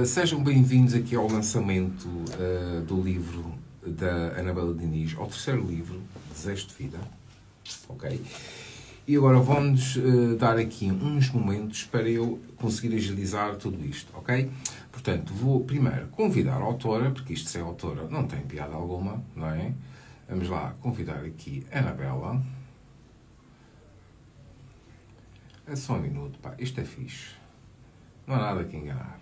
Sejam bem-vindos aqui ao lançamento do livro da Anabela Diniz, ao terceiro livro, Desejo de Vida. Ok? E agora vamos dar aqui uns momentos para eu conseguir agilizar tudo isto, ok? Portanto, vou primeiro convidar a autora, porque isto sem autora não tem piada alguma, não é? Vamos lá convidar aqui a Anabela. É só um minuto, pá, isto é fixe. Não há nada que enganar.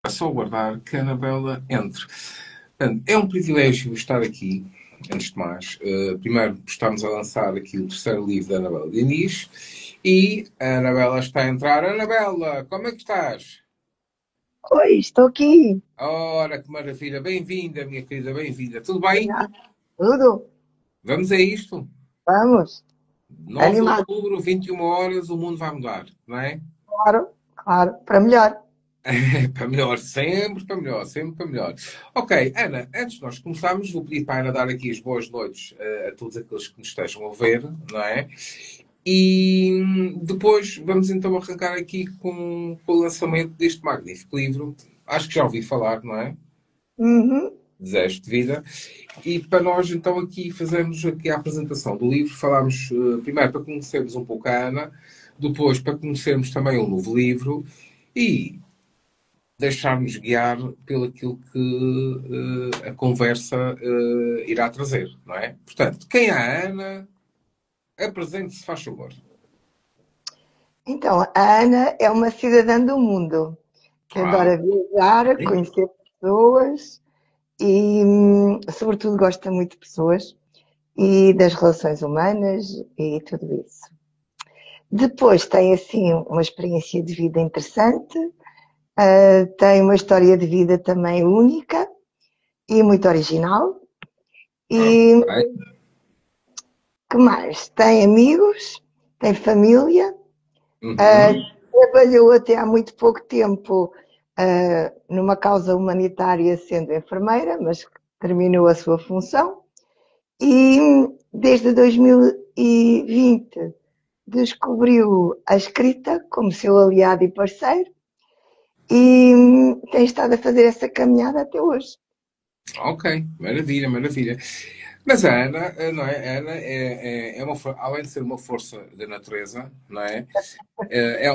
É só aguardar que a Anabela entre. Portanto, é um privilégio estar aqui, antes de mais. Primeiro, estamos a lançar aqui o terceiro livro da Anabela Diniz e a Anabela está a entrar. Anabela, como é que estás? Oi, estou aqui. Ora, que maravilha. Bem-vinda, minha querida, bem-vinda. Tudo bem? Tudo? Vamos a isto? Vamos. 9 de Animado. outubro, 21 horas, o mundo vai mudar, não é? Claro, claro. Para melhor. Para melhor, sempre para melhor, sempre para melhor. Ok, Ana, antes de nós começarmos, vou pedir para a Ana dar aqui as boas noites a todos aqueles que nos estejam a ver, não é? E depois vamos então arrancar aqui com o lançamento deste magnífico livro. Acho que já ouvi falar, não é? Uhum. Desejo de Vida. E para nós então aqui fazermos aqui a apresentação do livro, falámos primeiro para conhecermos um pouco a Ana, depois para conhecermos também o novo livro e deixar-nos guiar pelo aquilo que a conversa irá trazer, não é? Portanto, quem é a Ana? Apresente-se, faz favor. Então, a Ana é uma cidadã do mundo que Ah, adora viajar, conhecer pessoas e, sobretudo, gosta muito de pessoas e das relações humanas e tudo isso. Depois tem, assim, uma experiência de vida interessante, tem uma história de vida também única e muito original. E ok. que mais? Tem amigos, tem família, ah, Uhum. trabalhou até há muito pouco tempo numa causa humanitária sendo enfermeira, mas terminou a sua função. E desde 2020 descobriu a escrita como seu aliado e parceiro e tem estado a fazer essa caminhada até hoje. Ok, maravilha, maravilha. Mas a Ana, não é? A Ana é uma, além de ser uma força da natureza, não é?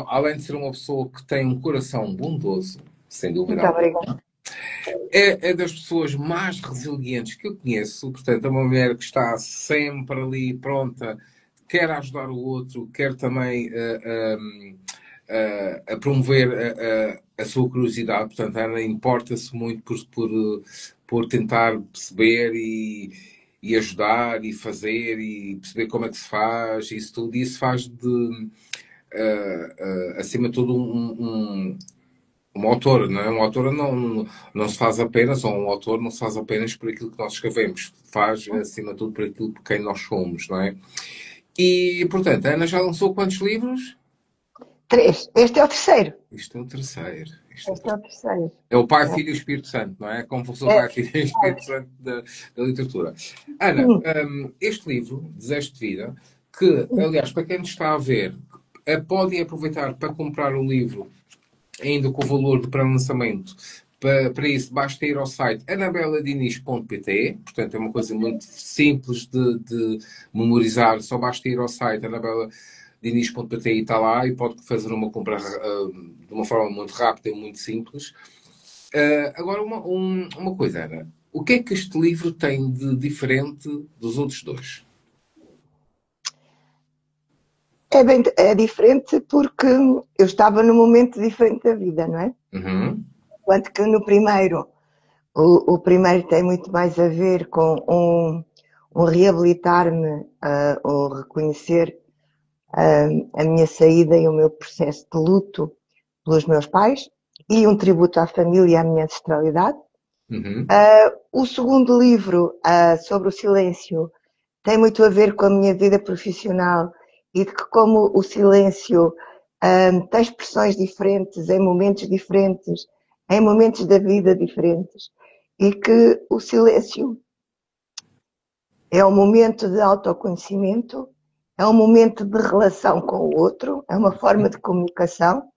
Além de ser uma pessoa que tem um coração bondoso, sem dúvida Muito alguma. obrigada. É das pessoas mais resilientes que eu conheço. Portanto, é uma mulher que está sempre ali pronta, quer ajudar o outro, quer também a promover a sua curiosidade. Portanto, a Ana importa-se muito por tentar perceber e ajudar e fazer e perceber como é que se faz, isso tudo. E isso faz de, acima de tudo, uma autora, não é? Uma autora não se faz apenas, ou um autor não se faz apenas por aquilo que nós escrevemos, faz, acima de tudo, por aquilo por quem nós somos, não é? E, portanto, a Ana já lançou quantos livros? Três. Este é o terceiro. Isto é o terceiro. Isto é o Este é o terceiro. terceiro. É o Pai, Filho e o Espírito Santo, não é? Como fosse o É, Pai, Filho e o Espírito Santo da literatura. Ana, este livro, Desejo de Vida, que, aliás, para quem nos está a ver, podem aproveitar para comprar o livro ainda com o valor do pré-lançamento. Para isso, basta ir ao site anabeladinis.pt, portanto é uma coisa muito simples de memorizar, só basta ir ao site anabeladinis.pt e está lá e pode fazer uma compra de uma forma muito rápida e muito simples. Agora, uma coisa, Ana, o que é que este livro tem de diferente dos outros dois? é diferente porque eu estava num momento diferente da vida, não é? Uhum. Enquanto que no primeiro, o primeiro tem muito mais a ver com um reabilitar-me, um reconhecer a minha saída e o meu processo de luto pelos meus pais e um tributo à família e à minha ancestralidade. Uhum. O segundo livro, sobre o silêncio, tem muito a ver com a minha vida profissional e de que como o silêncio tem expressões diferentes, em momentos diferentes, em momentos da vida diferentes, e que o silêncio é um momento de autoconhecimento é um momento de relação com o outro, é uma forma de comunicação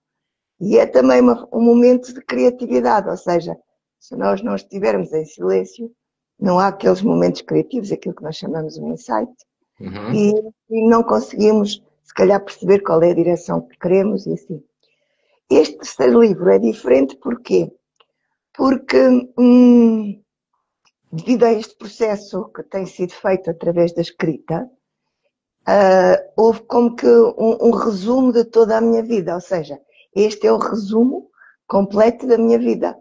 e é também um momento de criatividade, ou seja, se nós não estivermos em silêncio, não há aqueles momentos criativos, aquilo que nós chamamos de insight, Uhum. e, e não conseguimos, se calhar, perceber qual é a direção que queremos e assim. Este terceiro livro é diferente porquê? Porque, devido a este processo que tem sido feito através da escrita, houve como que um resumo de toda a minha vida, ou seja, este é o resumo completo da minha vida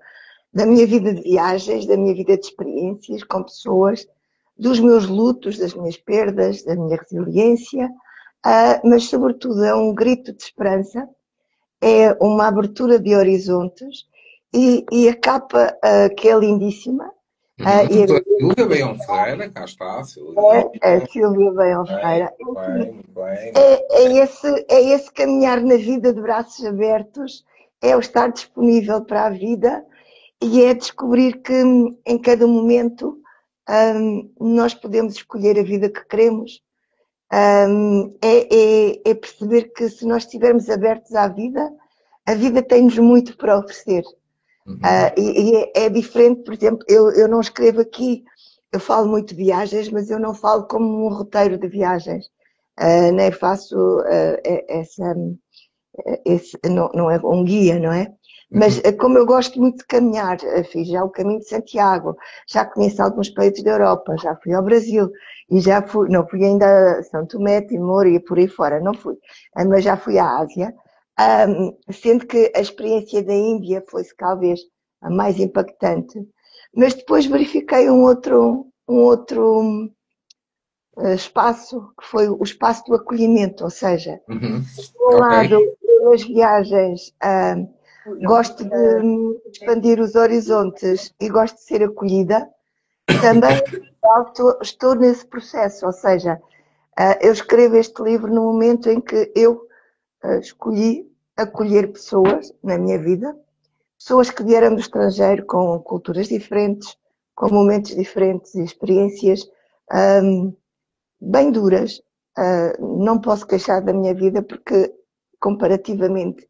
de viagens, da minha vida de experiências com pessoas, dos meus lutos, das minhas perdas, da minha resiliência, mas sobretudo é um grito de esperança, é uma abertura de horizontes e a capa que é lindíssima. Uhum. E Doutora Silvia Baião Ferreira, cá está, Silvia. é a Silvia Baião Bem, Ferreira. bem, muito bem, muito É esse caminhar na vida de braços abertos, é o estar disponível para a vida e é descobrir que em cada momento nós podemos escolher a vida que queremos. É perceber que se nós estivermos abertos à vida, a vida tem-nos muito para oferecer. Uhum. É diferente, por exemplo, eu não escrevo aqui, eu falo muito de viagens, mas eu não falo como um roteiro de viagens. Nem faço não é um guia, não é? Mas Uhum. como eu gosto muito de caminhar, fiz já o caminho de Santiago, já conheço alguns países da Europa, já fui ao Brasil e já fui, não fui ainda a São Tomé, Timor e por aí fora, não fui, mas já fui à Ásia, sendo que a experiência da Índia foi talvez a mais impactante, mas depois verifiquei um outro espaço, que foi o espaço do acolhimento, ou seja, Uhum. por um Ok. lado, eu nas viagens gosto de expandir os horizontes e gosto de ser acolhida. Também estou nesse processo, ou seja, eu escrevo este livro no momento em que eu escolhi acolher pessoas na minha vida, pessoas que vieram do estrangeiro com culturas diferentes, com momentos diferentes e experiências bem duras. Não posso queixar da minha vida porque, comparativamente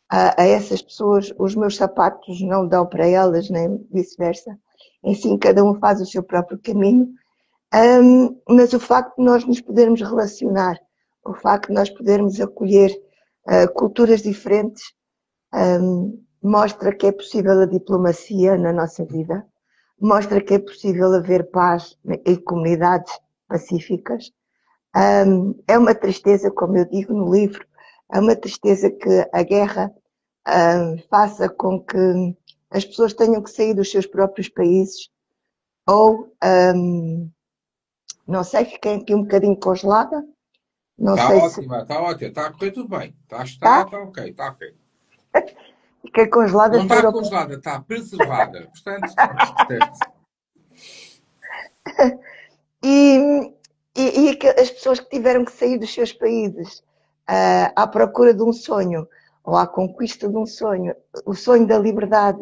a essas pessoas, os meus sapatos não dão para elas, nem vice-versa. Assim, cada um faz o seu próprio caminho. Mas o facto de nós nos podermos relacionar, o facto de nós podermos acolher culturas diferentes, mostra que é possível a diplomacia na nossa vida, mostra que é possível haver paz e comunidades pacíficas. É uma tristeza, como eu digo no livro, é uma tristeza que a guerra faça com que as pessoas tenham que sair dos seus próprios países ou, não sei, fiquem aqui um bocadinho congelada, não sei se Está ótima, está a correr tudo bem. está, Está ok, está ok. fiquei congelada, Não estou está europeia. congelada, está preservada. Portanto, está tudo certo. E, e as pessoas que tiveram que sair dos seus países à procura de um sonho, ou à conquista de um sonho, o sonho da liberdade,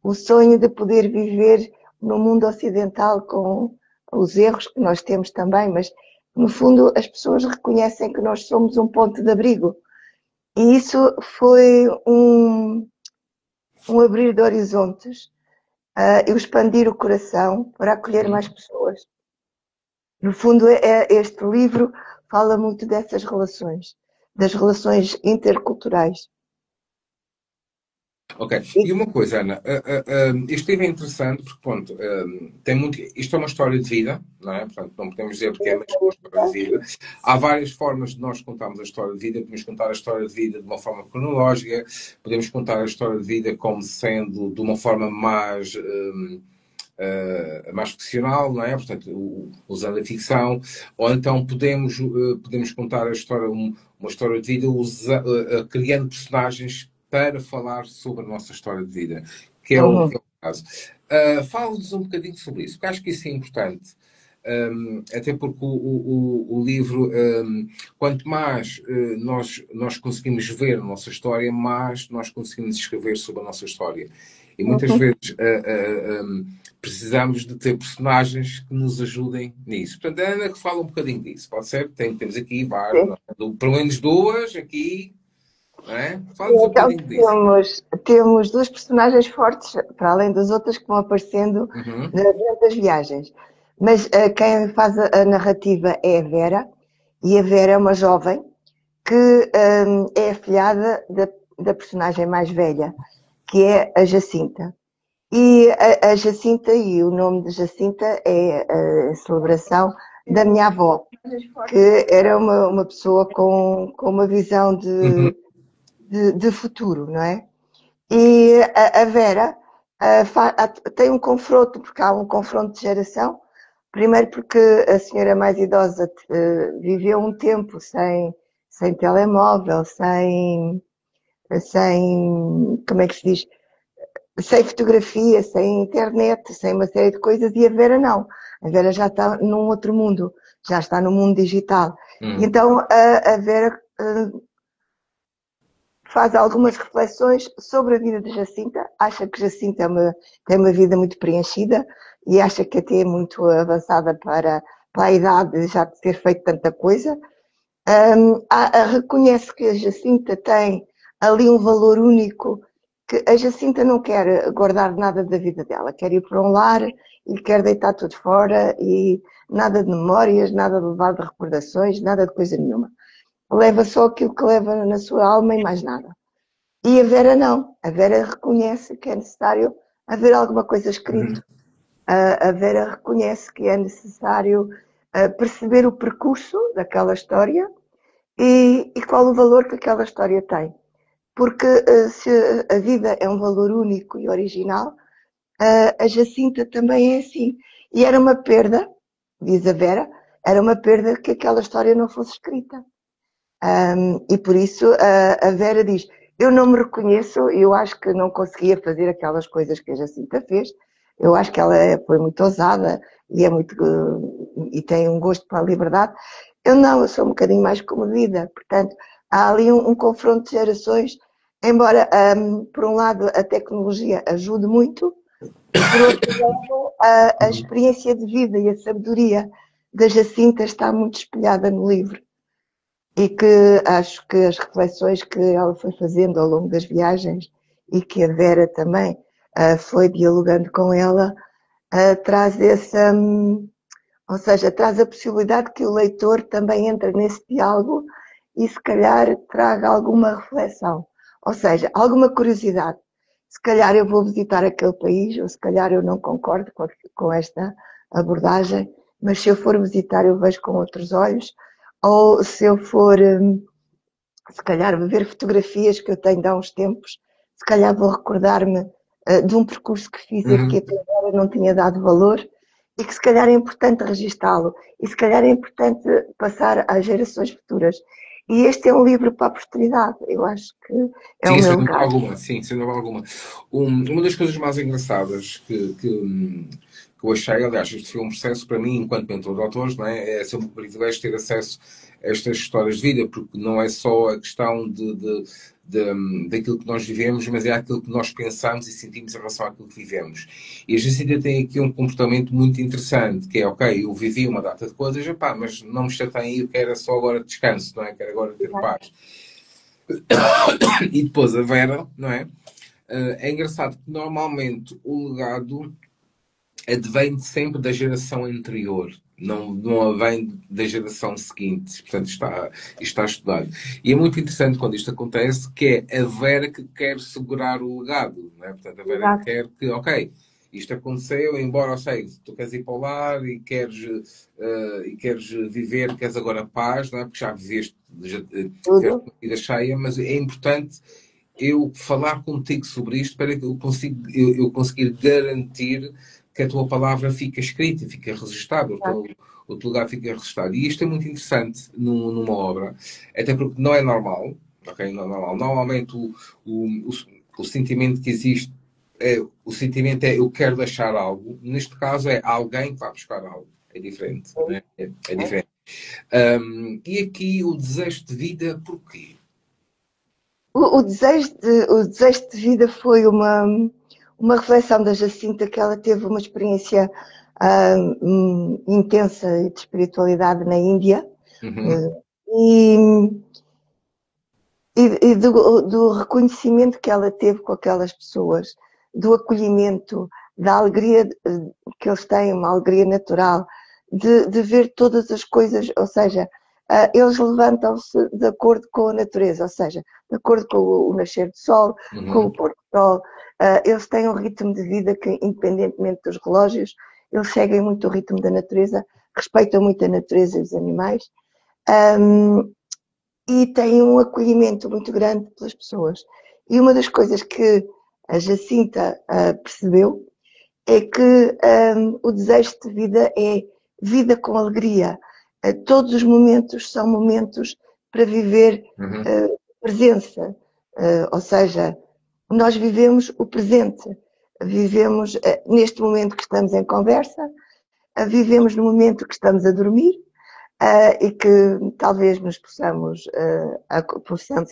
o sonho de poder viver no mundo ocidental com os erros que nós temos também, mas no fundo as pessoas reconhecem que nós somos um ponto de abrigo. E isso foi um abrir de horizontes, eu expandir o coração para acolher mais Uhum. pessoas. No fundo, este livro fala muito dessas relações, das relações interculturais. Ok. E uma coisa, Ana, este livro é interessante porque, pronto, tem muito. Isto é uma história de vida, não é? Portanto, não podemos dizer porque é mesmo uma história de vida. Há várias formas de nós contarmos a história de vida. Podemos contar a história de vida de uma forma cronológica, podemos contar a história de vida como sendo de uma forma mais ficcional, não é? Portanto, usando a ficção, ou então podemos contar a história, uma história de vida criando personagens para falar sobre a nossa história de vida, que é o caso. Fala-nos um bocadinho sobre isso, porque acho que isso é importante. Até porque o livro, quanto mais nós conseguimos ver a nossa história, mais nós conseguimos escrever sobre a nossa história. E muitas vezes precisamos de ter personagens que nos ajudem nisso. Portanto, a Ana que fala um bocadinho disso, pode ser? Temos aqui vários, Sim. pelo menos duas aqui, não é? Fala-nos um Então bocadinho disso. temos duas personagens fortes, para além das outras que vão aparecendo Uhum. durante as viagens. Mas quem faz a narrativa é a Vera, e a Vera é uma jovem que é afilhada da personagem mais velha, que é a Jacinta. E a Jacinta, e o nome de Jacinta é a celebração da minha avó, que era uma pessoa com uma visão Uhum. de futuro, não é? E a Vera tem um confronto, porque há um confronto de geração. Primeiro porque a senhora mais idosa viveu um tempo sem telemóvel, como é que se diz? Sem fotografia, sem internet, sem uma série de coisas, e a Vera não. A Vera já está num outro mundo, já está no mundo digital. E Uhum. então a Vera faz algumas reflexões sobre a vida de Jacinta, acha que Jacinta tem uma vida muito preenchida e acha que até é muito avançada para a idade já de ter feito tanta coisa. Reconhece que a Jacinta tem ali um valor único, que a Jacinta não quer guardar nada da vida dela, quer ir para um lar e quer deitar tudo fora e nada de memórias, nada de levar de recordações, nada de coisa nenhuma. Leva só aquilo que leva na sua alma e mais nada. E a Vera não. A Vera reconhece que é necessário haver alguma coisa escrito. Uhum. A Vera reconhece que é necessário perceber o percurso daquela história e qual o valor que aquela história tem. Porque se a vida é um valor único e original, a Jacinta também é assim. E era uma perda, diz a Vera, era uma perda que aquela história não fosse escrita. E por isso a Vera diz: eu não me reconheço, eu acho que não conseguia fazer aquelas coisas que a Jacinta fez. Eu acho que ela foi muito ousada e, e tem um gosto pela liberdade. Eu não, eu sou um bocadinho mais comedida. Portanto, há ali um confronto de gerações, embora, por um lado, a tecnologia ajude muito, por outro lado, a experiência de vida e a sabedoria da Jacinta está muito espelhada no livro. E que acho que as reflexões que ela foi fazendo ao longo das viagens e que a Vera também foi dialogando com ela, traz ou seja, traz a possibilidade que o leitor também entre nesse diálogo e se calhar traga alguma reflexão, ou seja, alguma curiosidade. Se calhar eu vou visitar aquele país, ou se calhar eu não concordo com esta abordagem, mas se eu for visitar eu vejo com outros olhos, ou se eu for, se calhar, ver fotografias que eu tenho de há uns tempos, se calhar vou recordar-me de um percurso que fiz e que Uhum. até agora não tinha dado valor e que se calhar é importante registá-lo e se calhar é importante passar às gerações futuras. E este é um livro para a posteridade, eu acho que é o Sim, meu sem dúvida legado. alguma. Sim, sem dúvida alguma. Uma das coisas mais engraçadas que eu achei, aliás, este foi um processo para mim, enquanto mentor de autores, não é? É sempre um privilégio ter acesso a estas histórias de vida, porque não é só a questão daquilo que nós vivemos, mas é aquilo que nós pensamos e sentimos em relação àquilo que vivemos. E a Jacinta tem aqui um comportamento muito interessante, que é, ok, eu vivi uma data de coisas, epá, mas não me chateiem, eu quero só agora descanso, não é? Quero agora ter paz. E depois a Vera, não é? É engraçado que normalmente o legado advém sempre da geração anterior, não advém da geração seguinte. Portanto, está estudado. E é muito interessante quando isto acontece, que é a Vera que quer segurar o legado, não é? Portanto, a Vera Exato. quer que, ok, isto aconteceu, embora, eu sei, tu queres ir para o lar e queres viver, queres agora paz, não é? Porque já viveste, já tiveste Tudo. uma vida cheia, mas é importante eu falar contigo sobre isto para que eu conseguir garantir que a tua palavra fica escrita, fica registada, o teu lugar fica registado. E isto é muito interessante numa obra, até porque não é normal, ok? Não é normal. Normalmente o, o sentimento que existe o sentimento é eu quero deixar algo. Neste caso é alguém que vai buscar algo. É diferente. Né? É diferente. E aqui o desejo de vida, porquê? O desejo de vida foi uma reflexão da Jacinta que ela teve uma experiência intensa de espiritualidade na Índia. Uhum. E, e do reconhecimento que ela teve com aquelas pessoas, do acolhimento, da alegria que eles têm, uma alegria natural, de ver todas as coisas, ou seja, eles levantam-se de acordo com a natureza, ou seja, de acordo com o nascer do sol, com o Uhum. pôr do sol. Eles têm um ritmo de vida que, independentemente dos relógios, eles seguem muito o ritmo da natureza, respeitam muito a natureza e os animais. E têm um acolhimento muito grande pelas pessoas. E uma das coisas que a Jacinta percebeu é que o desejo de vida é vida com alegria. Todos os momentos são momentos para viver Uhum. presença. Ou seja, nós vivemos o presente. Vivemos neste momento que estamos em conversa, vivemos no momento que estamos a dormir, e que talvez nos possamos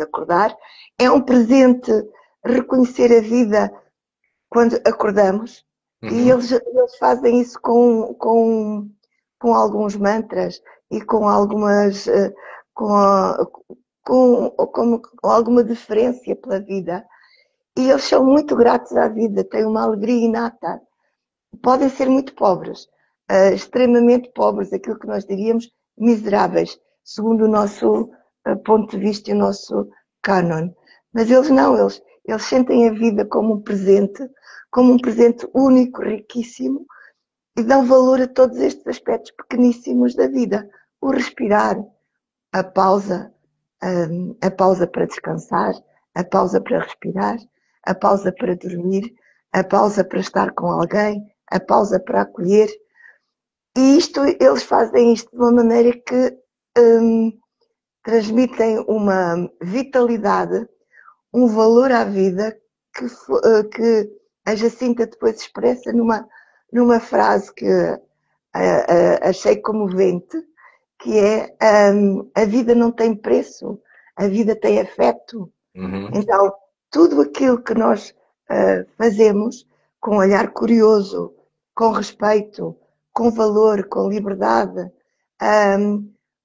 acordar. É um presente reconhecer a vida quando acordamos, e Uhum. eles fazem isso com alguns mantras e com algumas com, com alguma deferência pela vida. E eles são muito gratos à vida, têm uma alegria inata. Podem ser muito pobres, extremamente pobres, aquilo que nós diríamos miseráveis, segundo o nosso ponto de vista e o nosso cânon. Mas eles não, eles sentem a vida como um presente único, riquíssimo, e dão valor a todos estes aspectos pequeníssimos da vida. O respirar, a pausa, a pausa para descansar, a pausa para respirar, a pausa para dormir, a pausa para estar com alguém, a pausa para acolher. E eles fazem isto de uma maneira que transmitem uma vitalidade, um valor à vida que a Jacinta depois expressa numa frase que achei comovente, que é a vida não tem preço, a vida tem afeto. Uhum. Então, tudo aquilo que nós fazemos com olhar curioso, com respeito, com valor, com liberdade,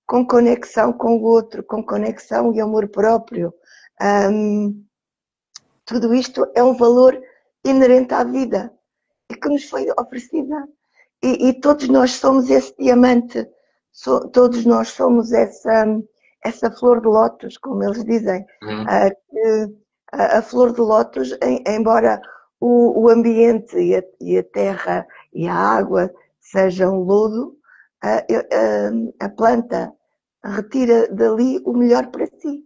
com conexão com o outro, com conexão e amor próprio, tudo isto é um valor inerente à vida e que nos foi oferecida. E todos nós somos esse diamante, todos nós somos essa flor de lótus, como eles dizem. Uhum. A flor de lótus, embora o ambiente e a terra e a água sejam lodo, a planta retira dali o melhor para si.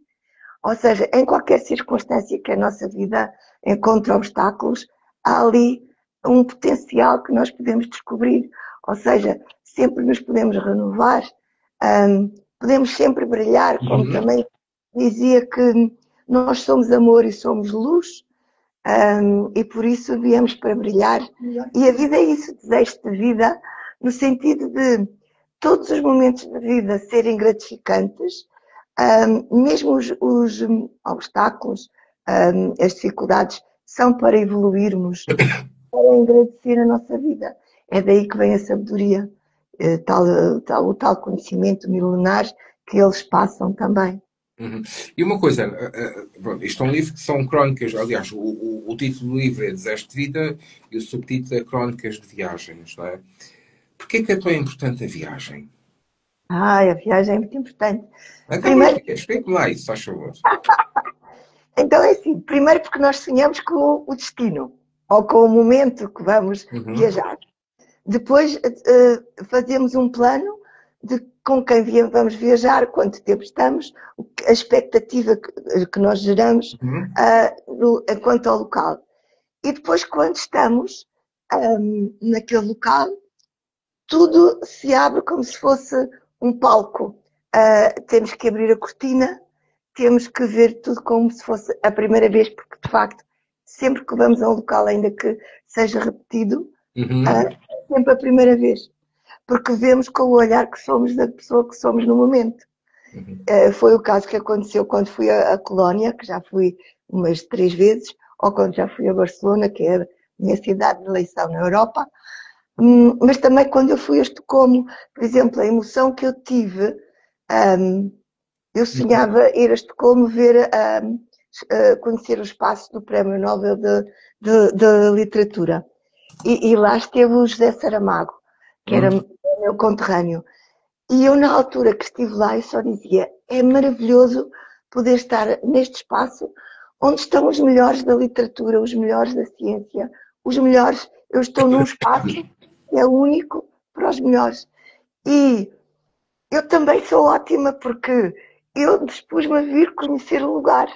Ou seja, em qualquer circunstância que a nossa vida encontre obstáculos, há ali um potencial que nós podemos descobrir. Ou seja, sempre nos podemos renovar, podemos sempre brilhar, como Uhum. também dizia que nós somos amor e somos luz, e por isso viemos para brilhar. E a vida é isso, desejo de vida, no sentido de todos os momentos de vida serem gratificantes, mesmo os obstáculos, as dificuldades, são para evoluirmos, para agradecer a nossa vida. É daí que vem a sabedoria, o tal conhecimento milenar que eles passam também. Uhum. E uma coisa, pronto, isto é um livro que são crónicas, aliás, o título do livro é Desejo de Vida e o subtítulo é Crónicas de Viagens, não é? Porquê que é tão importante a viagem? A viagem é muito importante. Então, mas Primeiro, explique-me lá isso, faz favor. então é assim, primeiro porque nós sonhamos com o destino, ou com o momento que vamos Uhum. viajar. Depois fazemos um plano de com quem vamos viajar, quanto tempo estamos, a expectativa que nós geramos Uhum. quanto ao local. E depois, quando estamos naquele local, tudo se abre como se fosse um palco. Temos que abrir a cortina, temos que ver tudo como se fosse a primeira vez, porque de facto, sempre que vamos a um local, ainda que seja repetido, Uhum. é sempre a primeira vez. Porque vemos com o olhar que somos da pessoa que somos no momento. Uhum. Foi o caso que aconteceu quando fui a Colónia, que já fui umas 3 vezes, ou quando já fui a Barcelona, que é minha cidade de eleição na Europa, mas também quando eu fui a Estocolmo, por exemplo, a emoção que eu tive, eu sonhava ir a Estocolmo ver, conhecer o espaço do Prémio Nobel de Literatura. E lá esteve o José Saramago, que era meu conterrâneo. E eu, na altura que estive lá, eu só dizia, é maravilhoso poder estar neste espaço onde estão os melhores da literatura, os melhores da ciência, os melhores. Eu estou num espaço que é único para os melhores. E eu também sou ótima porque eu dispus-me a vir conhecer o lugar.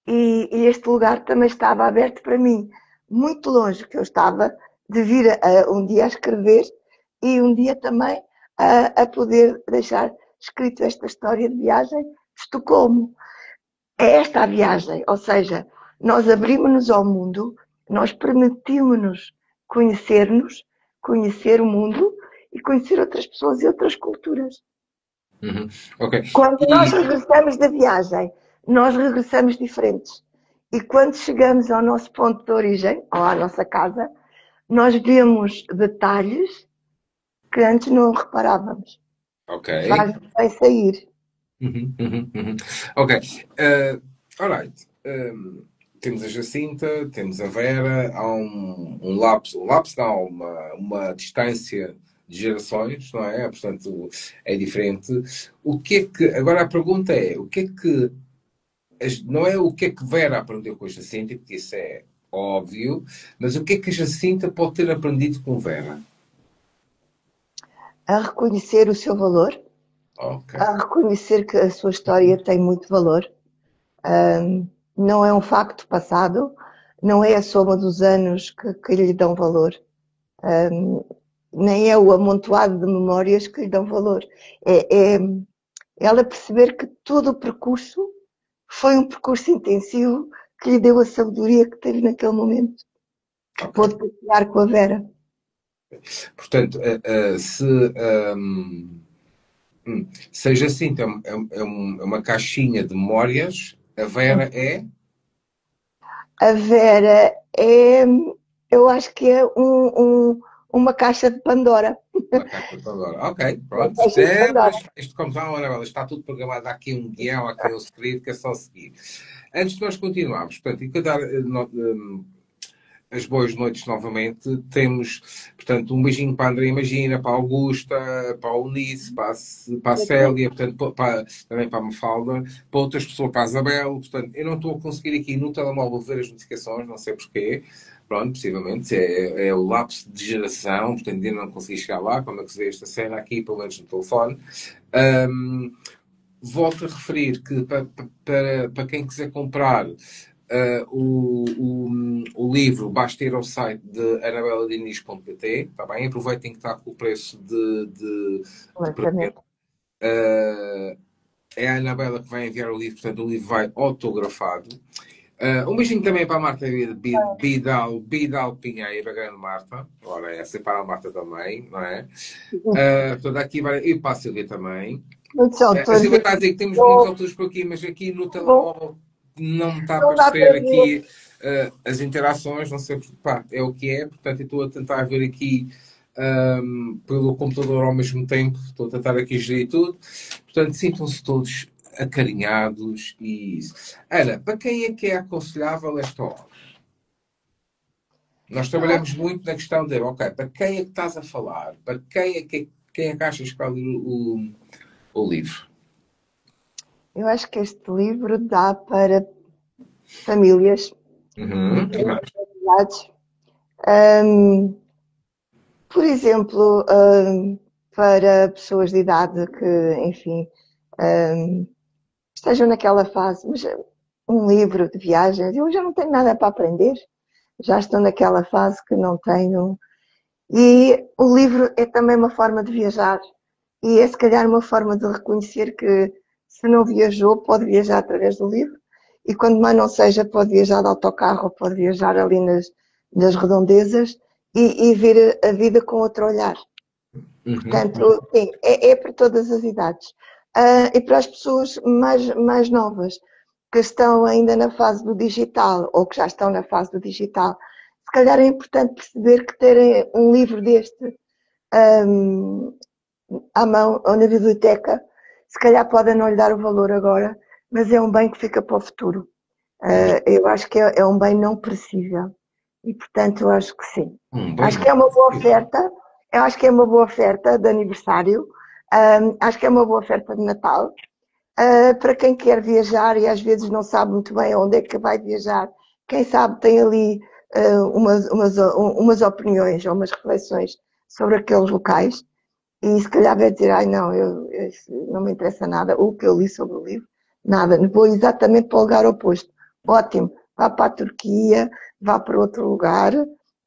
E este lugar também estava aberto para mim, muito longe que eu estava de vir um dia a escrever e um dia também a poder deixar escrito esta história de viagem de Estocolmo. É esta a viagem, ou seja, nós abrimos-nos ao mundo, nós permitimos-nos conhecer-nos, conhecer o mundo e conhecer outras pessoas e outras culturas. Okay. Quando nós regressamos da viagem, nós regressamos diferentes. E quando chegamos ao nosso ponto de origem, ou à nossa casa, nós vemos detalhes que antes não reparávamos. Ok. Faz bem sair. Ok. Alright. Temos a Jacinta, temos a Vera, há um lapso não, uma distância de gerações, não é? Portanto, é diferente. O que é que. Agora a pergunta é: o que é que. Não é o que é que Vera aprendeu com a Jacinta, porque isso é óbvio, mas o que é que a Jacinta pode ter aprendido com Vera? A reconhecer o seu valor, a reconhecer que a sua história tem muito valor. Não é um facto passado, não é a soma dos anos que lhe dão valor. Nem é o amontoado de memórias que lhe dão valor. É ela perceber que todo o percurso foi um percurso intensivo que lhe deu a sabedoria que teve naquele momento, que pôde partilhar com a Vera. Portanto, se a Jacinta é uma caixinha de memórias, a Vera é? A Vera é, eu acho que é uma caixa de Pandora. Uma caixa de Pandora. Ok, pronto. Isto como está, Anabela, está tudo programado. Há aqui um guião, há aqui um script que é só seguir. Antes de nós continuarmos, portanto, e dar as boas noites novamente, temos, portanto, um beijinho para a André Imagina, para a Augusta, para a Eunice, para a Célia, portanto, também para a Mafalda, para outras pessoas, para a Isabel. Portanto, eu não estou a conseguir aqui no telemóvel ver as notificações, não sei porquê. Pronto, possivelmente, é o lapso de geração, portanto, ainda não consegui chegar lá, como é que se vê esta cena aqui, pelo menos no telefone. Volto a referir que para quem quiser comprar o livro, basta ir ao site de anabeladiniz.pt, está bem? Aproveitem que está com o preço de é a Anabela que vai enviar o livro, portanto o livro vai autografado. Um beijinho também para a Marta Bidal Pinheiro, a grande Marta. Ora, essa é para a Marta também, não é? Portanto, aqui vai, e para a Silvia também. A Silvia está a dizer que temos muitos autores por aqui, mas aqui no telemóvel não me está a aparecer aqui as interações, não sei, pá, é o que é, portanto eu estou a tentar ver aqui pelo computador ao mesmo tempo, estou a tentar aqui gerir tudo, portanto sintam-se todos acarinhados e isso. Ana, para quem é que é aconselhável esta obra? Nós trabalhamos muito na questão de, ok, para quem é que estás a falar? Para quem é que achas que vai ler o livro? Eu acho que este livro dá para famílias, por exemplo, para pessoas de idade que, enfim, estejam naquela fase, mas um livro de viagens, eu já não tenho nada para aprender, já estou naquela fase que não tenho. E o livro é também uma forma de viajar, e é se calhar uma forma de reconhecer que se não viajou, pode viajar através do livro, e quando mais não seja, pode viajar de autocarro, pode viajar ali nas redondezas e ver a vida com outro olhar. Portanto, sim, é para todas as idades. E para as pessoas mais novas, que estão ainda na fase do digital, ou que já estão na fase do digital, se calhar é importante perceber que terem um livro deste um, à mão ou na biblioteca, se calhar podem não lhe dar o valor agora, mas é um bem que fica para o futuro. Eu acho que é um bem não perecível. E, portanto, eu acho que sim. Bem Acho que não é uma boa possível. oferta. Eu acho que é uma boa oferta de aniversário. Acho que é uma boa oferta de Natal. Para quem quer viajar e às vezes não sabe muito bem onde é que vai viajar, quem sabe tem ali umas opiniões ou umas reflexões sobre aqueles locais e se calhar vai dizer, ai não, não me interessa nada, o que eu li sobre o livro, nada, vou exatamente para o lugar oposto. Ótimo, vá para a Turquia, vá para outro lugar,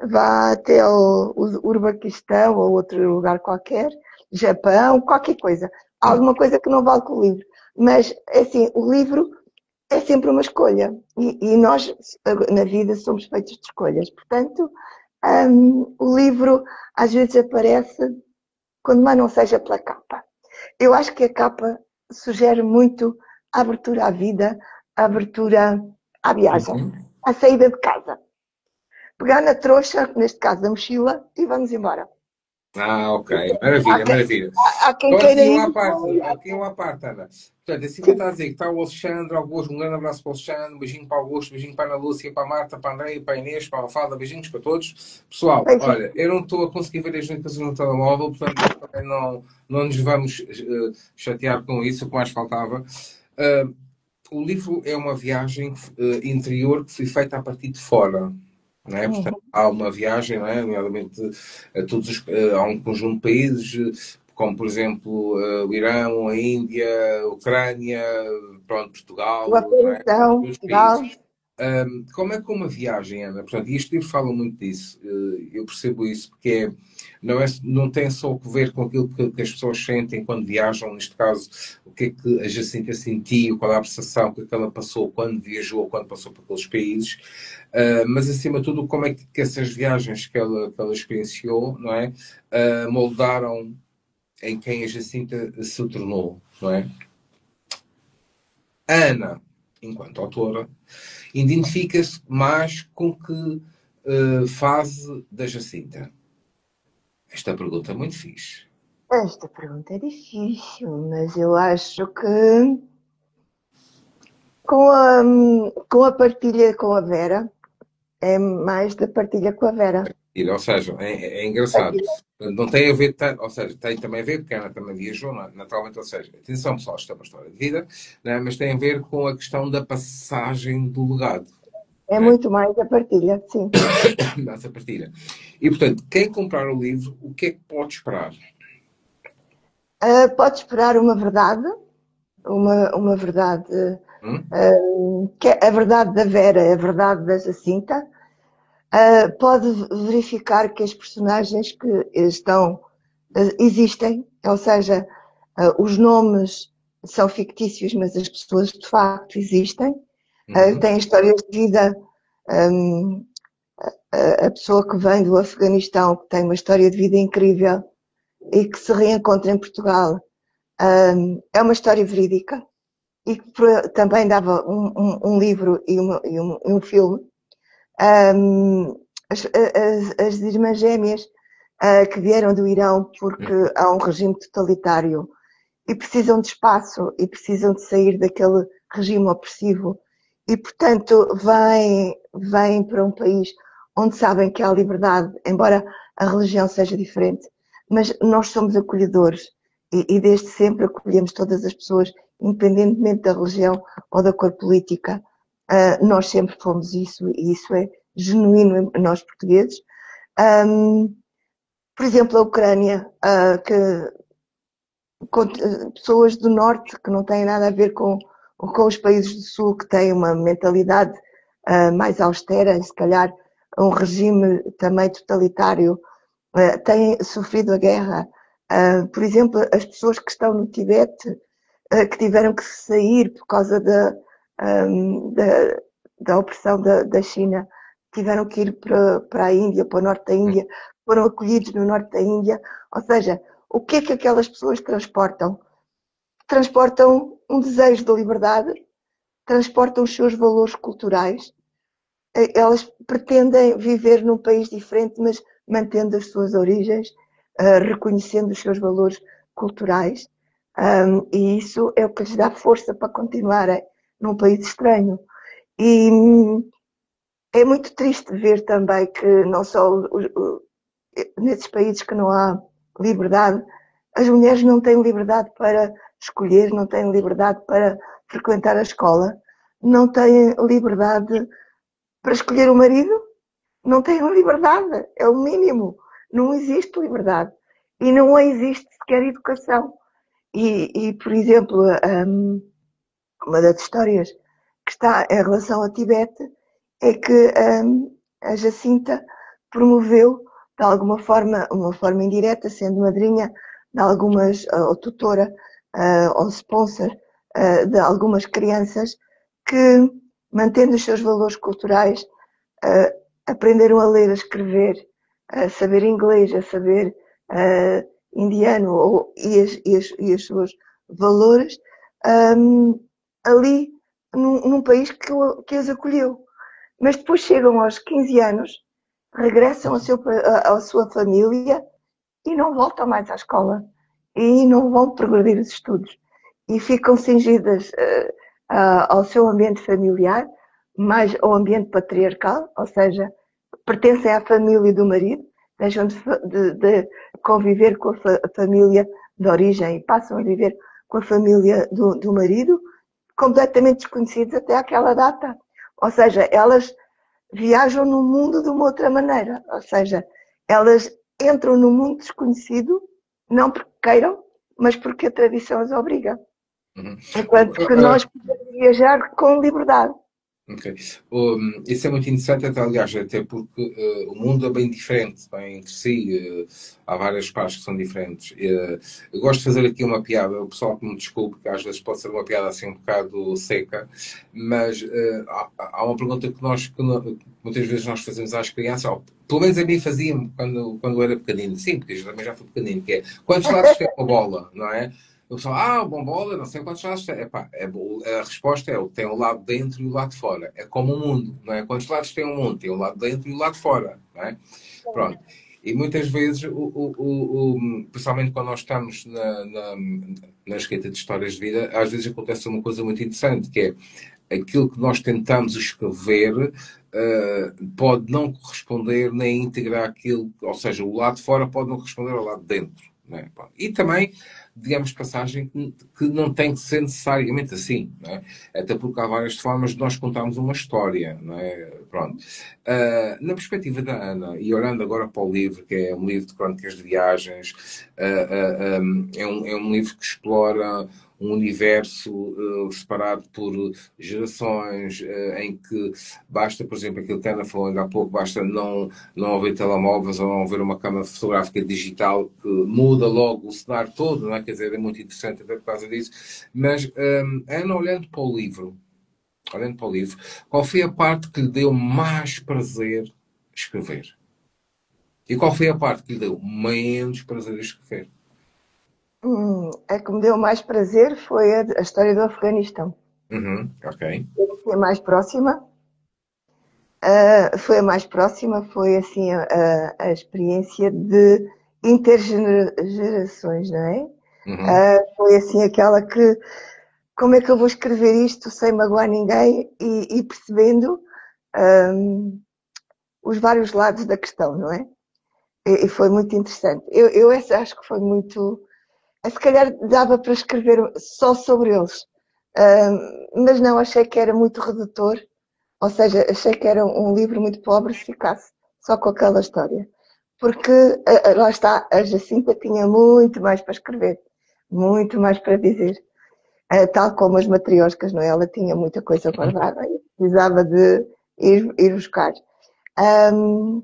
vá até o Urbaquistão ou outro lugar qualquer, Japão, qualquer coisa. Alguma coisa que não vale com o livro. Mas, assim, o livro é sempre uma escolha. E nós, na vida, somos feitos de escolhas. Portanto, o livro às vezes aparece quando mais não seja pela capa. Eu acho que a capa sugere muito a abertura à vida, a abertura à viagem, Uhum. à saída de casa. Pegar na trouxa, neste caso da mochila, e vamos embora. Ok. Há Maravilha, quem, maravilha. há quem Então, queira ir com... aqui uma parte, Ana. Portanto, assim que está a dizer que está o Alexandre, Augusto, um grande abraço para o Alexandre, um beijinho para o Augusto, um beijinho para a Ana Lúcia, para a Marta, para a Andréia, para a Inês, para a Mafalda, beijinhos para todos. Pessoal, Beijinho. olha, eu não estou a conseguir ver as notícias no telemóvel, portanto, nós também não nos vamos chatear com isso, o que mais faltava. Uh, o livro é uma viagem interior que foi feita a partir de fora. Não é? Portanto, Uhum. há uma viagem, não é? Nomeadamente há um conjunto de países, como por exemplo o Irão, a Índia, a Ucrânia, pronto, Portugal, O não é? Portanto, Afeganistão, todos os Portugal. países. Como é que uma viagem, Ana? Portanto, e este livro fala muito disso. Eu percebo isso, porque não tem só a ver com aquilo que as pessoas sentem quando viajam, neste caso, o que é que a Jacinta sentiu, qual a percepção que ela passou quando viajou, quando passou por aqueles países, mas acima de tudo, como é que essas viagens que ela experienciou, não é? Moldaram em quem a Jacinta se tornou, não é? A Ana, enquanto autora, identifica-se mais com que fase da Jacinta? Esta pergunta é muito fixe. Esta pergunta é difícil, mas eu acho que com a partilha com a Vera, é mais da partilha com a Vera. Ou seja, é engraçado. Partilha. Não tem a ver, ou seja, tem também a ver, porque a Ana também viajou, naturalmente, ou seja, atenção pessoal, isto é uma história de vida, né, mas tem a ver com a questão da passagem do legado, É né, muito mais a partilha, sim. dessa partilha. E, portanto, quem comprar o livro, o que é que pode esperar? Pode esperar uma verdade, Hum? que é a verdade da Vera, é a verdade da Jacinta. Pode verificar que as personagens que existem, ou seja, os nomes são fictícios, mas as pessoas de facto existem. Uhum. Têm histórias de vida. um, a pessoa que vem do Afeganistão, que tem uma história de vida incrível e que se reencontra em Portugal, é uma história verídica e que também dava um livro e um filme. As irmãs gêmeas que vieram do Irão porque há um regime totalitário e precisam de espaço e precisam de sair daquele regime opressivo e, portanto, vêm para um país onde sabem que há liberdade, embora a religião seja diferente, mas nós somos acolhedores e desde sempre acolhemos todas as pessoas, independentemente da religião ou da cor política. Nós sempre fomos isso e isso é genuíno em nós portugueses. Por exemplo, a Ucrânia, com pessoas do norte que não têm nada a ver com os países do sul, que têm uma mentalidade mais austera, se calhar um regime também totalitário, têm sofrido a guerra. Por exemplo, as pessoas que estão no Tibete, que tiveram que sair por causa da opressão da China, tiveram que ir para a Índia, para o norte da Índia, foram acolhidos no norte da Índia. Ou seja, o que é que aquelas pessoas transportam? Transportam um desejo de liberdade, transportam os seus valores culturais elas pretendem viver num país diferente, mas mantendo as suas origens, reconhecendo os seus valores culturais, e isso é o que lhes dá força para continuarem num país estranho. E é muito triste ver também que não só nesses países que não há liberdade, as mulheres não têm liberdade para escolher, não têm liberdade para frequentar a escola, não têm liberdade para escolher o marido, não têm liberdade, é o mínimo. Não existe liberdade. E não existe sequer educação. Por exemplo, uma das histórias que está em relação ao Tibete é que a Jacinta promoveu, de alguma forma, uma forma indireta, sendo madrinha de algumas, ou tutora, ou sponsor de algumas crianças que, mantendo os seus valores culturais, aprenderam a ler, a escrever, a saber inglês, a saber indiano e os seus valores ali num país que as acolheu. Mas depois chegam aos 15 anos, regressam à sua família e não voltam mais à escola. E não vão progredir os estudos. E ficam cingidas ao seu ambiente familiar, mais ao ambiente patriarcal, ou seja, pertencem à família do marido, deixam de conviver com a família de origem e passam a viver com a família do marido, completamente desconhecidos até àquela data. Ou seja, elas viajam no mundo de uma outra maneira. Ou seja, elas entram no mundo desconhecido, não porque queiram, mas porque a tradição as obriga. Uhum. Enquanto que nós podemos viajar com liberdade. Ok. Isso é muito interessante, até, aliás, até porque o mundo é bem diferente, bem entre si, há várias partes que são diferentes. Eu gosto de fazer aqui uma piada, o pessoal que me desculpe, que às vezes pode ser uma piada assim um bocado seca, mas há uma pergunta que muitas vezes nós fazemos às crianças, ou, pelo menos a mim fazia-me quando eu era pequenino, sim, porque eu também já fui pequenino, que é quantos lados tem uma bola, não é? O pessoal, bombola, não sei quantos lados tem. Epá, a resposta é, tem o lado dentro e o lado fora. É como o mundo, não é? Quantos lados tem o mundo? Tem o lado dentro e o lado fora, não é? Pronto. E muitas vezes, principalmente quando nós estamos na escrita de histórias de vida, às vezes acontece uma coisa muito interessante, que é aquilo que nós tentamos escrever pode não corresponder nem integrar aquilo, ou seja, o lado de fora pode não corresponder ao lado de dentro. Não é? E também, digamos, passagem que não tem que ser necessariamente assim, não é? Até porque há várias formas de nós contarmos uma história, não é? Pronto. Na perspectiva da Ana, e olhando agora para o livro, que é um livro de crónicas de viagens, é um livro que explora um universo separado por gerações, em que basta, por exemplo, aquilo que a Ana falou ainda há pouco, basta não haver telemóveis ou não haver uma câmara fotográfica digital que muda logo o cenário todo, não é? Quer dizer, é muito interessante até por causa disso. Mas, Ana, olhando para o livro, qual foi a parte que lhe deu mais prazer escrever? E qual foi a parte que lhe deu menos prazer escrever? A que me deu mais prazer foi a história do Afeganistão. Uhum, ok. Foi a mais próxima. Foi a mais próxima, foi assim a experiência de intergerações, não é? Uhum. Foi assim aquela que, como é que eu vou escrever isto sem magoar ninguém e percebendo os vários lados da questão, não é? E foi muito interessante. Eu acho que foi muito. Se calhar dava para escrever só sobre eles, mas não, achei que era muito redutor. Ou seja, achei que era um livro muito pobre se ficasse só com aquela história. Porque, lá está, a Jacinta tinha muito mais para escrever, muito mais para dizer. Tal como as matrioscas, não é? Ela tinha muita coisa guardada e precisava de ir buscar. O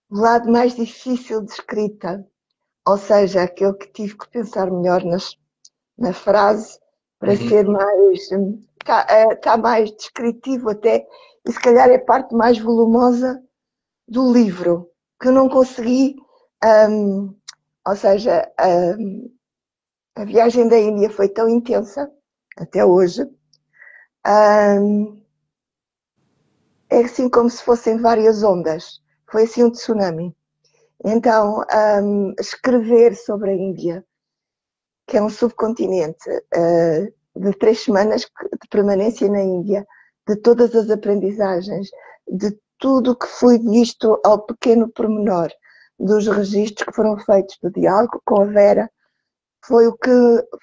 lado mais difícil de escrita, ou seja, aquele que tive que pensar melhor na frase para Uhum. ser mais. Está mais descritivo até, e se calhar é a parte mais volumosa do livro, que eu não consegui. Ou seja, a viagem da Índia foi tão intensa, até hoje, é assim como se fossem várias ondas. Foi assim um tsunami. Então, escrever sobre a Índia, que é um subcontinente, de 3 semanas de permanência na Índia, de todas as aprendizagens, de tudo que fui visto ao pequeno pormenor, dos registros que foram feitos do diálogo com a Vera, foi o que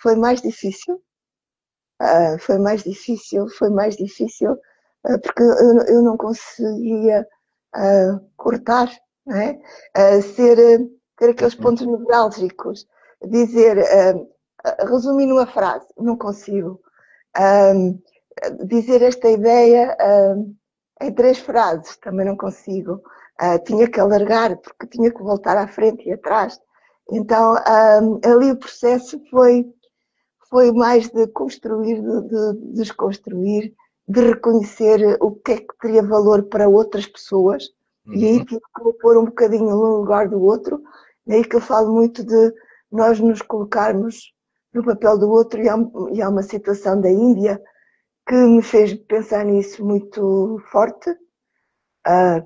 foi mais difícil. Foi mais difícil, porque eu não conseguia cortar, não é? Ter aqueles pontos nevrálgicos, dizer, resumir numa frase, não consigo. Dizer esta ideia em 3 frases, também não consigo. Tinha que alargar, porque tinha que voltar à frente e atrás. Então, ali o processo foi mais de construir, de desconstruir, de reconhecer o que é que teria valor para outras pessoas. E aí tive que pôr um bocadinho no lugar do outro. É aí que eu falo muito de nós nos colocarmos no papel do outro. E há uma situação da Índia que me fez pensar nisso muito forte,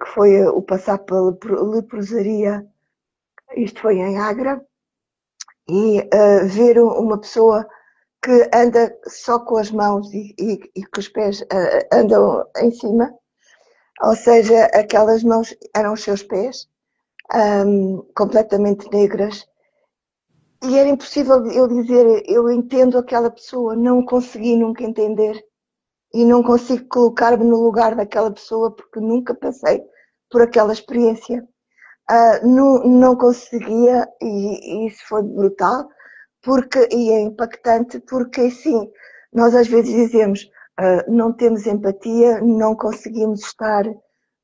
que foi o passar pela leprosaria. Isto foi em Agra. E ver uma pessoa que anda só com as mãos e que os pés andam em cima, ou seja, aquelas mãos eram os seus pés, completamente negras, e era impossível eu dizer, eu entendo aquela pessoa, não consegui nunca entender, e não consigo colocar-me no lugar daquela pessoa, porque nunca passei por aquela experiência. Não conseguia, e isso foi brutal, e é impactante, porque assim, nós às vezes dizemos, não temos empatia, não conseguimos estar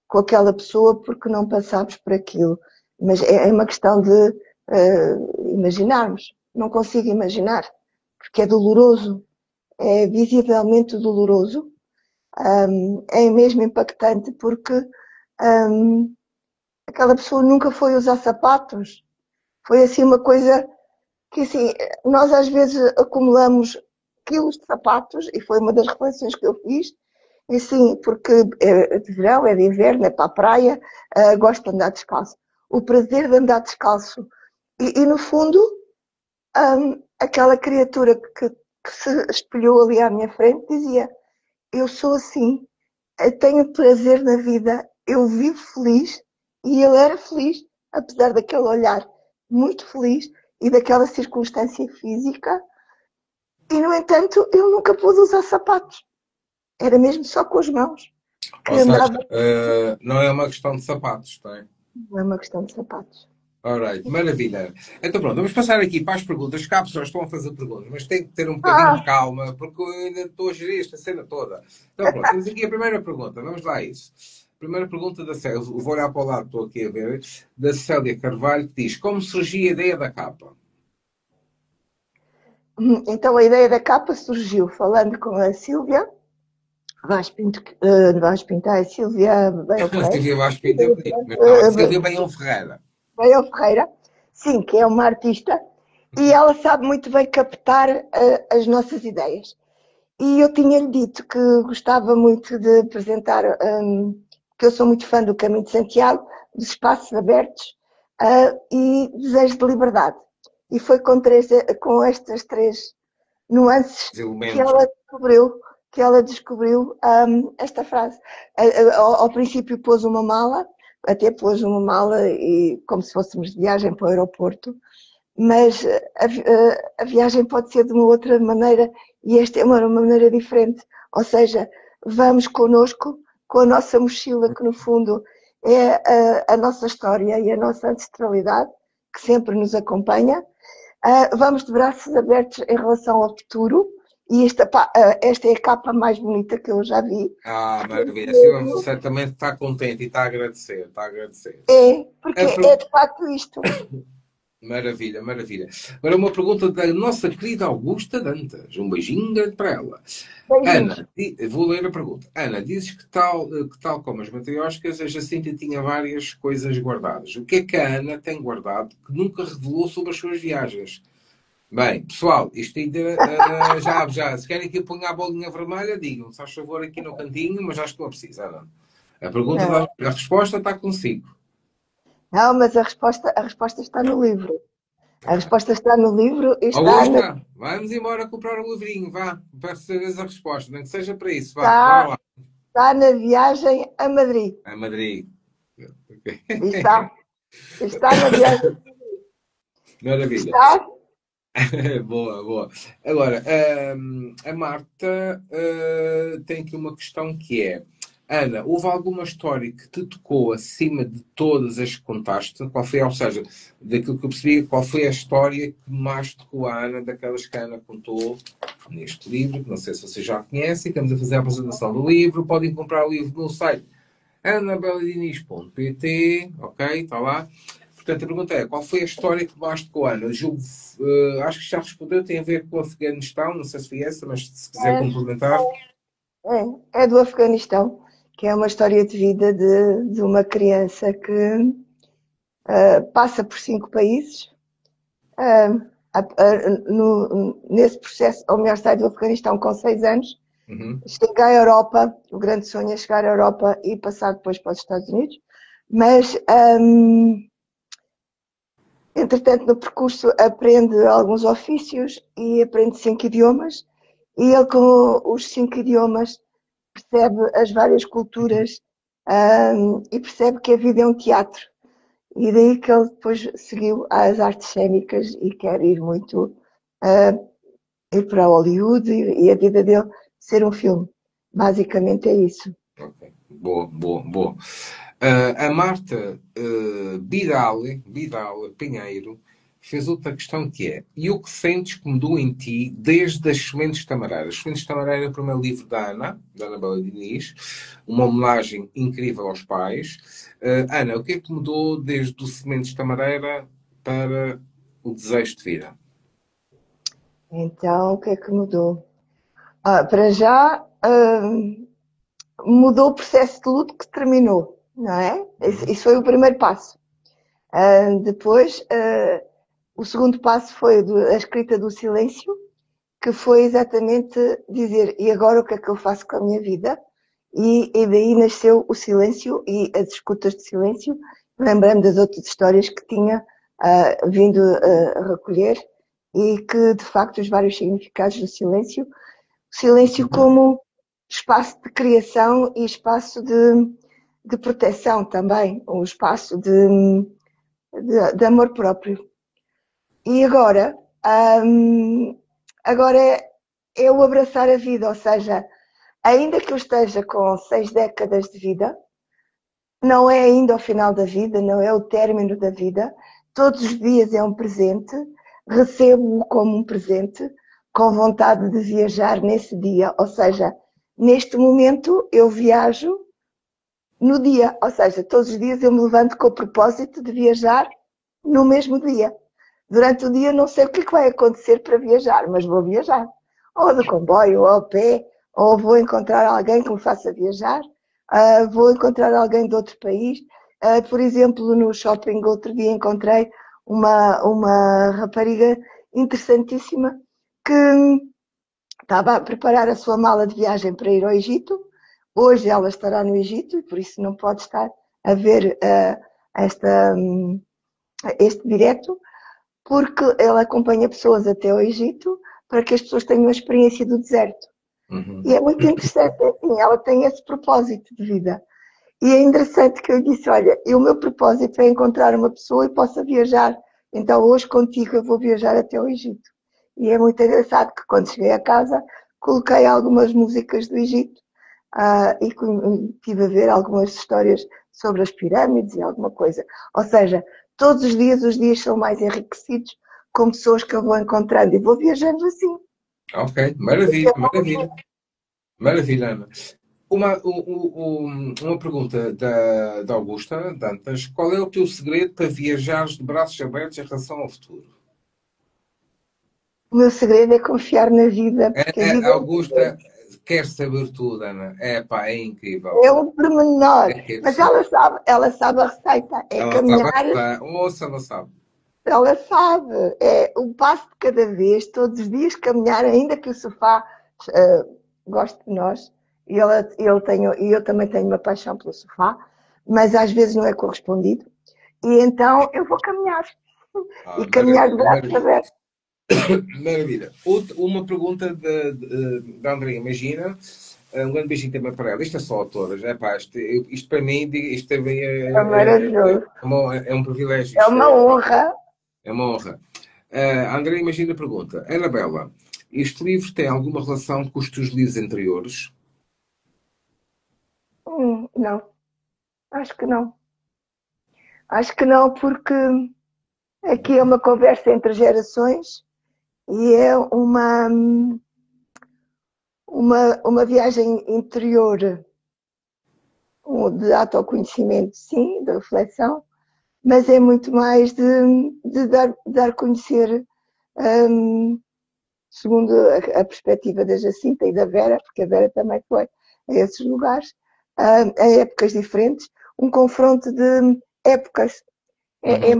com aquela pessoa porque não passámos por aquilo. Mas é uma questão de imaginarmos. Não consigo imaginar, porque é doloroso, é visivelmente doloroso, é mesmo impactante, porque aquela pessoa nunca foi usar sapatos. Foi assim uma coisa que assim, nós às vezes acumulamos quilos de sapatos, e foi uma das reflexões que eu fiz, e sim, porque é de verão, é de inverno, é para a praia, gosto de andar descalço. O prazer de andar descalço. E no fundo, aquela criatura que se espelhou ali à minha frente dizia, eu sou assim, eu tenho prazer na vida, eu vivo feliz, e ele era feliz, apesar daquele olhar muito feliz e daquela circunstância física, e no entanto ele nunca pôde usar sapatos, era mesmo só com as mãos que Ou seja, andava. não é uma questão de sapatos, não é? Não é uma questão de sapatos. Alright, maravilha. Então pronto, vamos passar aqui para as perguntas. Cá pessoas estão a fazer perguntas, mas tem que ter um bocadinho de Ah, calma, porque eu ainda estou a gerir esta cena toda. Então pronto, temos aqui a primeira pergunta. Vamos lá a isso. Primeira pergunta da Célia, vou olhar para o lado, estou aqui a ver, da Célia Carvalho, que diz: como surgiu a ideia da capa? então a ideia da capa surgiu falando com a Sílvia Vaz Pinto, Vaz Pintar, a Silvia Baião Ferreira. Silvia Vasco Pinto é bonito, mas não, é Silvia Baião Ferreira. Baião Ferreira, sim, que é uma artista, e ela sabe muito bem captar as nossas ideias. E eu tinha-lhe dito que gostava muito de apresentar, que eu sou muito fã do Caminho de Santiago, dos espaços abertos e desejo de liberdade. E foi com estas 3 nuances Os elementos. que ela descobriu esta frase. Ao princípio pôs uma mala, até pôs uma mala e, como se fôssemos de viagem para o aeroporto, mas a viagem pode ser de uma outra maneira e esta é uma maneira diferente. Ou seja, vamos connosco, com a nossa mochila, que no fundo é a nossa história e a nossa ancestralidade, que sempre nos acompanha. Vamos de braços abertos em relação ao futuro. E esta é a capa mais bonita que eu já vi. Maravilha. A Silvia certamente está contente e está a agradecer. Está a agradecer. Porque é de facto isto. Maravilha, maravilha. Agora uma pergunta da nossa querida Augusta Dantas. Um beijinho grande para ela. Beijinhos. Ana, vou ler a pergunta. Ana, dizes que tal como as matrioscas, a Jacinta tinha várias coisas guardadas. O que é que a Ana tem guardado que nunca revelou sobre as suas viagens? Bem, pessoal, isto ainda já. Se querem que eu ponha a bolinha vermelha, digam, se faz favor aqui no cantinho, mas acho que não é preciso, Ana. A pergunta, Não, a resposta está consigo. não, mas a resposta está no livro. A resposta está no livro e está na, Augusta, vamos embora comprar um livrinho, vá, para saberes a resposta, nem que seja para isso, vá, bora está, lá. está na viagem a Madrid. A Madrid. Ok. Está, está na viagem. Maravilha. Está. Boa, boa. Agora, a Marta, tem aqui uma questão que é: Ana, houve alguma história que te tocou acima de todas as que contaste? Qual foi, ou seja, daquilo que eu percebi, qual foi a história que mais tocou a Ana, daquelas que a Ana contou neste livro? Que não sei se vocês já conhecem, estamos a fazer a apresentação do livro. Podem comprar o livro no site anabeladinis.pt, ok? Está lá. Portanto, a pergunta é: qual foi a história que mais tocou, Ana? Julgo, acho que já respondeu, tem a ver com o Afeganistão, não sei se foi essa, mas se quiser É, complementar. é do Afeganistão, que é uma história de vida de uma criança que passa por 5 países. Nesse processo, ou melhor, sai do Afeganistão com 6 anos, Uhum. chega à Europa. O grande sonho é chegar à Europa e passar depois para os Estados Unidos. Mas, entretanto, no percurso aprende alguns ofícios e aprende 5 idiomas. E ele, com os 5 idiomas, percebe as várias culturas, e percebe que a vida é um teatro. E daí que ele depois seguiu às artes cênicas e quer ir muito ir para Hollywood e a vida dele ser um filme. Basicamente é isso. Ok. Boa, boa, boa. A Marta Vidal Pinheiro fez outra questão que é: e o que sentes que mudou em ti desde as Sementes de Tamareira? As Sementes de Tamareira é o primeiro livro da Ana Bela Diniz, uma homenagem incrível aos pais. Ana, o que é que mudou desde o Sementes de Tamareira para o Desejo de Vida? Então, o que é que mudou? Para já, mudou o processo de luto que terminou, não é? Uhum. Isso foi o primeiro passo. Depois, o segundo passo foi a escrita do silêncio, que foi exatamente dizer: e agora o que é que eu faço com a minha vida? E daí nasceu o silêncio e as escutas de silêncio, lembrando das outras histórias que tinha vindo a recolher, e que, de facto, os vários significados do silêncio, o silêncio como espaço de criação e espaço de proteção também, um espaço de amor próprio. E agora é o abraçar a vida, ou seja, ainda que eu esteja com 6 décadas de vida, não é ainda o final da vida, não é o término da vida. Todos os dias é um presente, recebo-o como um presente, com vontade de viajar nesse dia. Ou seja, neste momento eu viajo no dia, ou seja, todos os dias eu me levanto com o propósito de viajar no mesmo dia. Durante o dia não sei o que vai acontecer para viajar, mas vou viajar. Ou de comboio, ou a pé, ou vou encontrar alguém que me faça viajar, vou encontrar alguém de outro país. Por exemplo, no shopping, outro dia encontrei uma rapariga interessantíssima que estava a preparar a sua mala de viagem para ir ao Egito. Hoje ela estará no Egito e por isso não pode estar a ver este direto, porque ela acompanha pessoas até ao Egito para que as pessoas tenham a experiência do deserto. Uhum. E é muito interessante, assim, ela tem esse propósito de vida. E é interessante que eu disse: olha, o meu propósito é encontrar uma pessoa e possa viajar. Então hoje contigo eu vou viajar até ao Egito. E é muito engraçado que quando cheguei a casa coloquei algumas músicas do Egito, e estive a ver algumas histórias sobre as pirâmides e alguma coisa. Ou seja, todos os dias são mais enriquecidos com pessoas que eu vou encontrando e vou viajando assim. Ok, maravilha, maravilha. Maravilha, Ana. Uma pergunta da Augusta Dantas: qual é o teu segredo para viajares de braços abertos em relação ao futuro? O meu segredo é confiar na vida, porque a A vida Augusta quer saber tudo, Ana. É pá, é incrível. é um pormenor, É que é mas preciso. ela sabe a receita, é Ela sabe, caminhar, ouça, ela sabe. ela sabe, é um passo de cada vez, todos os dias caminhar, ainda que o sofá goste de nós, E eu também tenho uma paixão pelo sofá, mas às vezes não é correspondido. E então eu vou caminhar. E caminhar de braços abertos. Maravilha. Uma pergunta da Andrea. Imagina, um grande beijinho também para ela. Isto é só autoras, é pá, isto para mim, isto também É maravilhoso. É um privilégio. É uma honra. É uma honra. Andrea, imagina a pergunta. Anabela, este livro tem alguma relação com os teus livros anteriores? Não. Acho que não. Acho que não, porque aqui é uma conversa entre gerações e é uma viagem interior de autoconhecimento, sim, de reflexão, mas é muito mais de dar a conhecer, segundo a perspectiva da Jacinta e da Vera, porque a Vera também foi a esses lugares, a épocas diferentes, um confronto de épocas. É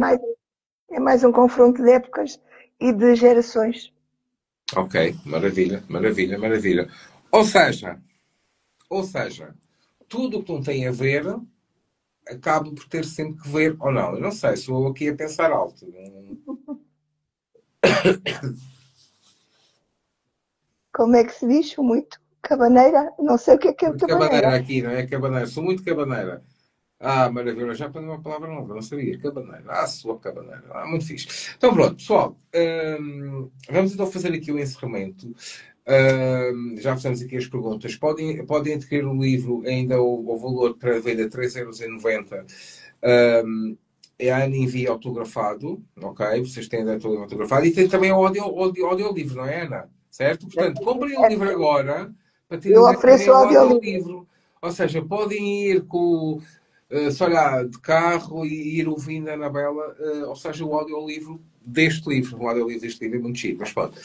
mais um confronto de épocas e de gerações. Ok, maravilha, maravilha, maravilha. Ou seja, tudo o que não tem a ver acaba por ter sempre que ver, ou não. Eu não sei, sou aqui a pensar alto. Como é que se diz? Muito cabaneira? Não sei o que é Muito cabaneira. cabaneira aqui, não é? Cabaneira. Sou muito cabaneira. Maravilha. Já aprendi uma palavra nova, não sabia. Cabaneira. Sua cabaneira. Muito fixe. Então pronto, pessoal. Vamos então fazer aqui o encerramento. Já fizemos aqui as perguntas. Podem adquirir o livro, ainda o valor para venda 3,90 €. É a Ana envia autografado, ok? Vocês têm direito ao livro autografado. E tem também o audiolivro, não é, Ana? Certo? Portanto, comprem o livro agora para terem Eu direito também ofereço o ao audiolivro. audiolivro. Ou seja, podem ir com, sei lá, de carro e ir ouvindo a Anabela, ou seja, o audiolivro deste livro. O audiolivro deste livro é muito chique, mas pronto.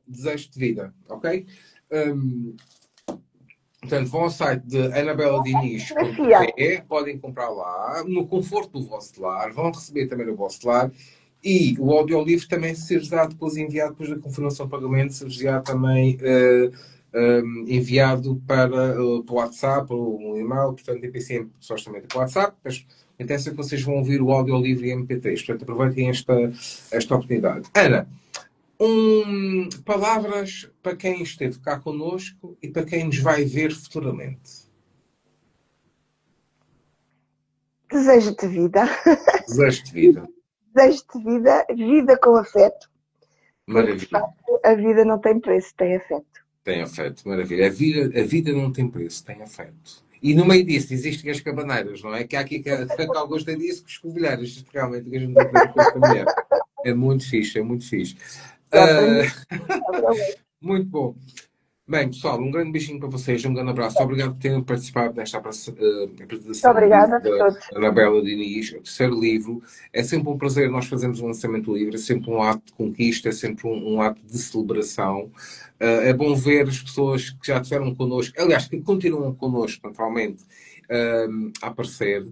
Desejo de vida, ok? Portanto, vão ao site de anabeladinis.pe, podem comprar lá, no conforto do vosso lar, vão receber também no vosso lar, e o audiolivro também ser dado depois enviado depois da confirmação de pagamento, ser já também enviado para o WhatsApp ou um e-mail, portanto, em princípio, supostamente para o WhatsApp, mas a intenção é que vocês vão ouvir o audiolivro em MP3, portanto, aproveitem esta oportunidade. Ana, palavras para quem esteve cá connosco e para quem nos vai ver futuramente. Desejo-te vida. Desejo-te vida. Desejo-te vida, vida com afeto. Porque, de Maravilha. facto, a vida não tem preço, tem afeto. Tem afeto, maravilha. A vida não tem preço, tem afeto. E no meio disso existem as cabaneiras, não é? Que há aqui que alguns têm disso que os covilheiros. Isto realmente que a gente não aprende com esta mulher. É muito fixe, é muito fixe. Já aprendi. Muito bom. Bem, pessoal, um grande beijinho para vocês, um grande abraço. Obrigado por terem participado nesta apresentação do livro Obrigada a da todos. Anabela Diniz, o terceiro livro. É sempre um prazer nós fazermos um lançamento do livro, é sempre um ato de conquista, é sempre um ato de celebração. É bom ver as pessoas que já estiveram connosco, aliás, que continuam connosco, naturalmente, a aparecer.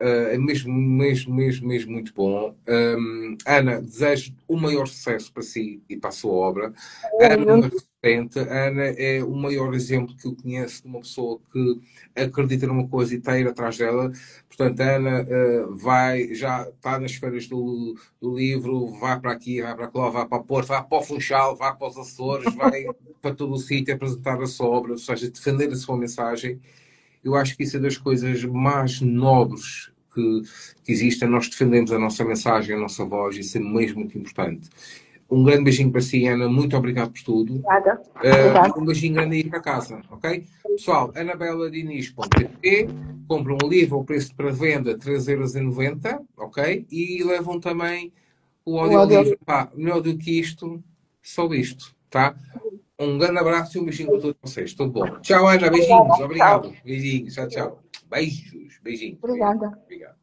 É mesmo, mesmo, mesmo, mesmo muito bom. Ana, desejo o maior sucesso para si e para a sua obra. Ana, Ana é o maior exemplo que eu conheço de uma pessoa que acredita numa coisa e está a ir atrás dela. Portanto, a Ana já está nas feiras do livro, vai para aqui, vai para lá, vai para a Porto, vai para o Funchal, vai para os Açores, vai para todo o sítio apresentar a sua obra, ou seja, defender a sua mensagem. Eu acho que isso é das coisas mais nobres que existem. Nós defendemos a nossa mensagem, a nossa voz, isso é mesmo muito importante. Um grande beijinho para si, Ana. Muito obrigado por tudo. Obrigada. Um beijinho grande aí para casa, ok? Pessoal, anabeladinis.pt, compram um livro ao preço de pré-venda 3,90 € ok? E levam também o audiolivro. Melhor do que isto, só isto, tá? Um grande abraço e um beijinho para todos vocês. Tudo bom. Tchau, Ana. Beijinhos. Obrigado. Beijinhos. Tchau, tchau. Beijos. Beijinhos. Obrigada. Obrigado.